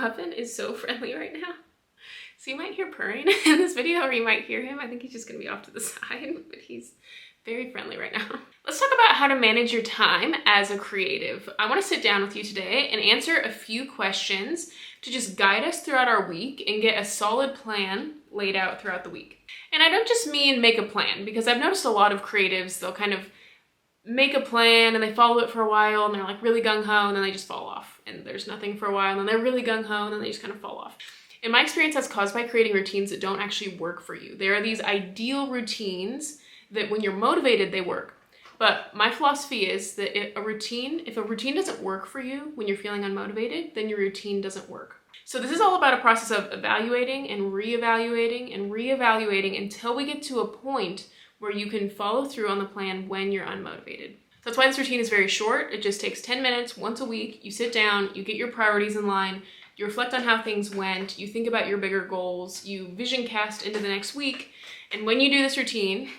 Muffin is so friendly right now. So you might hear purring in this video, or you might hear him. I think he's just gonna be off to the side, but he's very friendly right now. Let's talk about how to manage your time as a creative. I wanna sit down with you today and answer a few questions to just guide us throughout our week and get a solid plan laid out throughout the week. And I don't just mean make a plan, because I've noticed a lot of creatives, they'll kind of make a plan and they follow it for a while and they're like really gung-ho and then they just fall off. And there's nothing for a while and then they're really gung-ho and then they just kind of fall off. In my experience, that's caused by creating routines that don't actually work for you. There are these ideal routines that when you're motivated, they work. But my philosophy is that if a routine doesn't work for you when you're feeling unmotivated, then your routine doesn't work. So this is all about a process of evaluating and reevaluating and reevaluating until we get to a point where you can follow through on the plan when you're unmotivated. So that's why this routine is very short. It just takes 10 minutes once a week. You sit down, you get your priorities in line, you reflect on how things went, you think about your bigger goals, you vision cast into the next week, and when you do this routine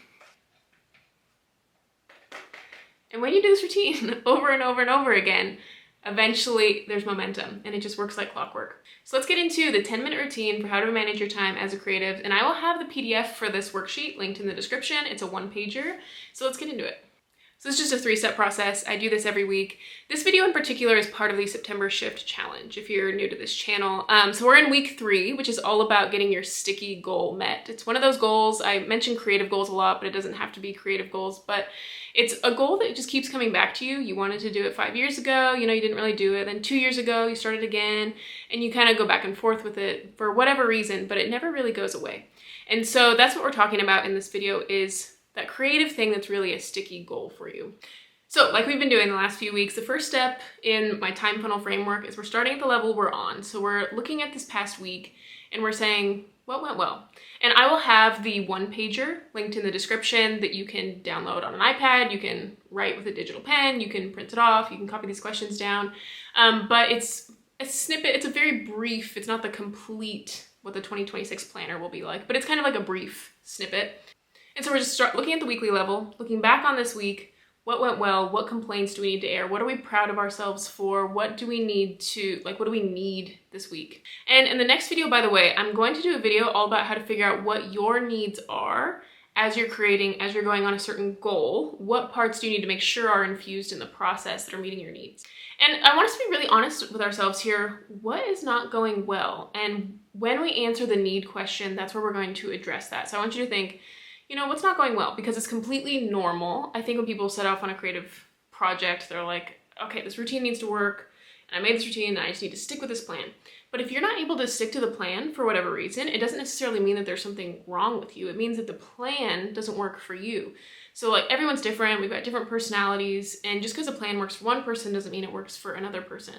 over and over and over again, eventually there's momentum and it just works like clockwork. So let's get into the 10-minute routine for how to manage your time as a creative. And I will have the PDF for this worksheet linked in the description. It's a one-pager. So let's get into it. So it's just a 3-step process. I do this every week. This video in particular is part of the September Shift Challenge, if you're new to this channel. So we're in week 3, which is all about getting your sticky goal met. It's one of those goals. I mention creative goals a lot, but it doesn't have to be creative goals, but it's a goal that just keeps coming back to you. You wanted to do it 5 years ago, you didn't really do it. Then 2 years ago, you started again, and you kind of go back and forth with it for whatever reason, but it never really goes away. And so that's what we're talking about in this video, is that creative thing that's really a sticky goal for you. So like we've been doing the last few weeks, the first step in my time funnel framework is we're starting at the level we're on. So we're looking at this past week and we're saying, what went well? And I will have the one-pager linked in the description that you can download on an iPad, you can write with a digital pen, you can print it off, you can copy these questions down. But it's a snippet, it's a very brief, it's not the complete what the 2026 planner will be like, but it's kind of like a brief snippet. And so we're just looking at the weekly level, looking back on this week, what went well, what complaints do we need to air, what are we proud of ourselves for, what do we need this week? And in the next video, by the way, I'm going to do a video all about how to figure out what your needs are as you're going on a certain goal. What parts do you need to make sure are infused in the process that are meeting your needs? And I want us to be really honest with ourselves here. What is not going well? And when we answer the need question, that's where we're going to address that. So I want you to think, what's not going well? Because it's completely normal. I think when people set off on a creative project, they're like, okay, this routine needs to work, and I made this routine, and I just need to stick with this plan. But if you're not able to stick to the plan for whatever reason, it doesn't necessarily mean that there's something wrong with you. It means that the plan doesn't work for you. So like everyone's different, we've got different personalities, and just because a plan works for one person doesn't mean it works for another person.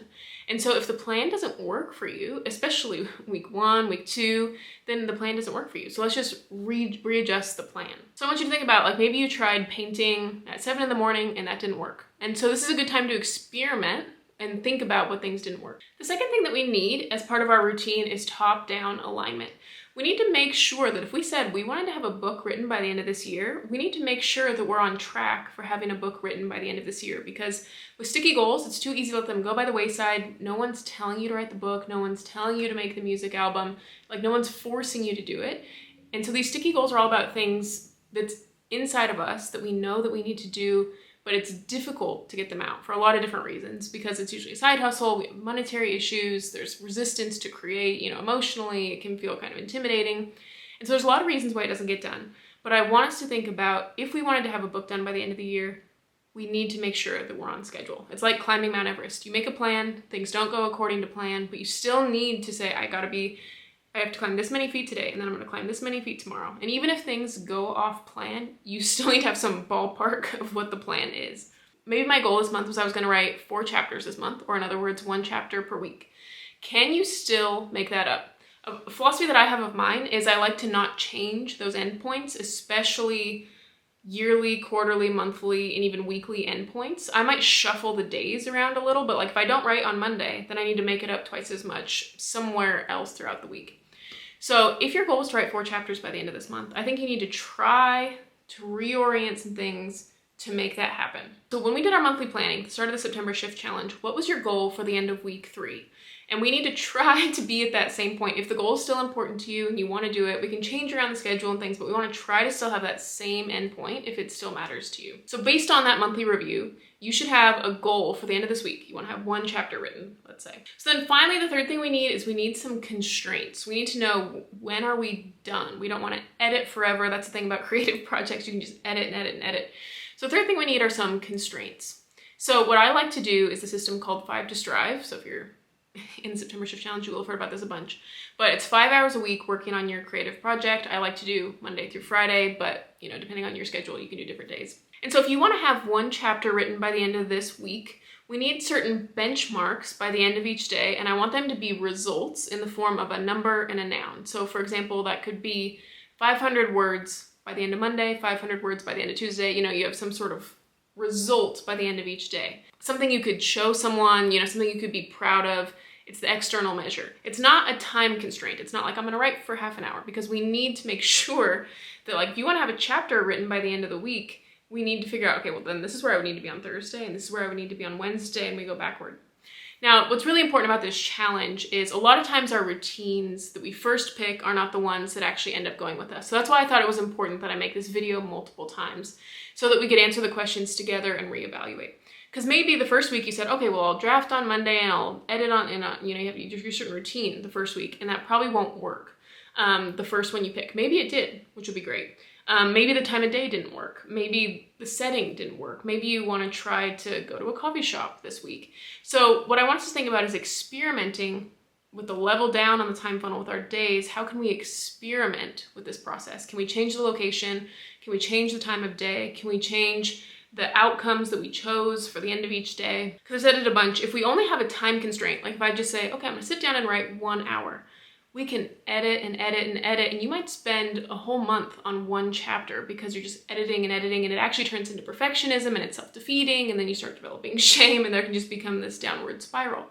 And so if the plan doesn't work for you, especially week 1, week 2, then the plan doesn't work for you. So let's just readjust the plan. So I want you to think about, like, maybe you tried painting at 7 in the morning and that didn't work. And so this is a good time to experiment and think about what things didn't work. The second thing that we need as part of our routine is top-down alignment. We need to make sure that if we said we wanted to have a book written by the end of this year, we need to make sure that we're on track for having a book written by the end of this year. Because with sticky goals, it's too easy to let them go by the wayside. No one's telling you to write the book. No one's telling you to make the music album. Like, no one's forcing you to do it. And so these sticky goals are all about things that's inside of us that we know that we need to do, but it's difficult to get them out for a lot of different reasons, because it's usually a side hustle, we have monetary issues, there's resistance to create, emotionally, it can feel kind of intimidating. And so there's a lot of reasons why it doesn't get done. But I want us to think about, if we wanted to have a book done by the end of the year, we need to make sure that we're on schedule. It's like climbing Mount Everest. You make a plan, things don't go according to plan, but you still need to say, I have to climb this many feet today, and then I'm gonna climb this many feet tomorrow. And even if things go off plan, you still need to have some ballpark of what the plan is. Maybe my goal this month was I was gonna write 4 chapters this month, or in other words, 1 chapter per week. Can you still make that up? A philosophy that I have of mine is I like to not change those endpoints, especially yearly, quarterly, monthly, and even weekly endpoints. I might shuffle the days around a little, but like if I don't write on Monday, then I need to make it up twice as much somewhere else throughout the week. So if your goal is to write 4 chapters by the end of this month, I think you need to try to reorient some things to make that happen. So when we did our monthly planning, the start of the September Shift Challenge, what was your goal for the end of week 3? And we need to try to be at that same point. If the goal is still important to you and you want to do it, we can change around the schedule and things, but we want to try to still have that same end point if it still matters to you. So based on that monthly review, you should have a goal for the end of this week. You want to have 1 chapter written, let's say. So then finally, the third thing we need is we need some constraints. We need to know, when are we done? We don't want to edit forever. That's the thing about creative projects. You can just edit and edit and edit. So the third thing we need are some constraints. So what I like to do is the system called 5 to Strive. So if you're in the September Shift Challenge, you will have heard about this a bunch. But it's 5 hours a week working on your creative project. I like to do Monday through Friday, but depending on your schedule, you can do different days. And so if you want to have 1 chapter written by the end of this week, we need certain benchmarks by the end of each day, and I want them to be results in the form of a number and a noun. So for example, that could be 500 words by the end of Monday, 500 words by the end of Tuesday. You have some sort of result by the end of each day. Something you could show someone, something you could be proud of. It's the external measure. It's not a time constraint. It's not like I'm gonna write for half an hour, because we need to make sure that, like, if you wanna have a chapter written by the end of the week, we need to figure out, okay, well then this is where I would need to be on Thursday, and this is where I would need to be on Wednesday, and we go backward. Now, what's really important about this challenge is a lot of times our routines that we first pick are not the ones that actually end up going with us. So that's why I thought it was important that I make this video multiple times, so that we could answer the questions together and reevaluate. Because maybe the first week you said, okay, well, I'll draft on Monday and I'll edit on, and you have your certain routine the first week, and that probably won't work the first one you pick. Maybe it did, which would be great. Maybe the time of day didn't work. Maybe the setting didn't work. Maybe you want to try to go to a coffee shop this week. So what I want us to think about is experimenting with the level down on the time funnel with our days. How can we experiment with this process? Can we change the location? Can we change the time of day? Can we change the outcomes that we chose for the end of each day? Because I said it a bunch. If we only have a time constraint, like if I just say, okay, I'm gonna sit down and write 1 hour, we can edit and edit and edit, and you might spend a whole month on 1 chapter because you're just editing and editing, and it actually turns into perfectionism, and it's self-defeating, and then you start developing shame, and there can just become this downward spiral.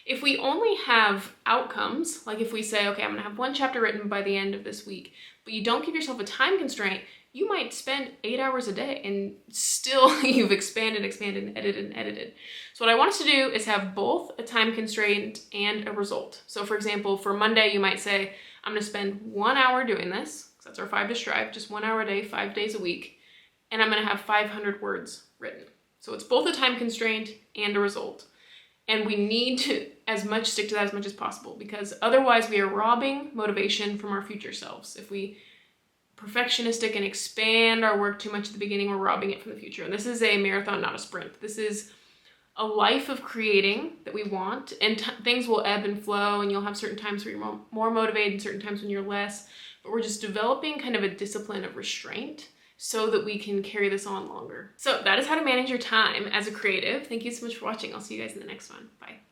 If we only have outcomes, like if we say, okay, I'm gonna have 1 chapter written by the end of this week, but you don't give yourself a time constraint, you might spend 8 hours a day and still you've expanded and edited. So what I want us to do is have both a time constraint and a result. So for example, for Monday, you might say, I'm gonna spend 1 hour doing this, because that's our 5 to Strive, just 1 hour a day, 5 days a week, and I'm gonna have 500 words written. So it's both a time constraint and a result. And we need to stick to that as much as possible, because otherwise we are robbing motivation from our future selves. If we perfectionistic and expand our work too much at the beginning, we're robbing it from the future. And this is a marathon, not a sprint. This is a life of creating that we want, and things will ebb and flow, and you'll have certain times where you're more motivated and certain times when you're less, but we're just developing kind of a discipline of restraint so that we can carry this on longer. So that is how to manage your time as a creative. Thank you so much for watching. I'll see you guys in the next one. Bye.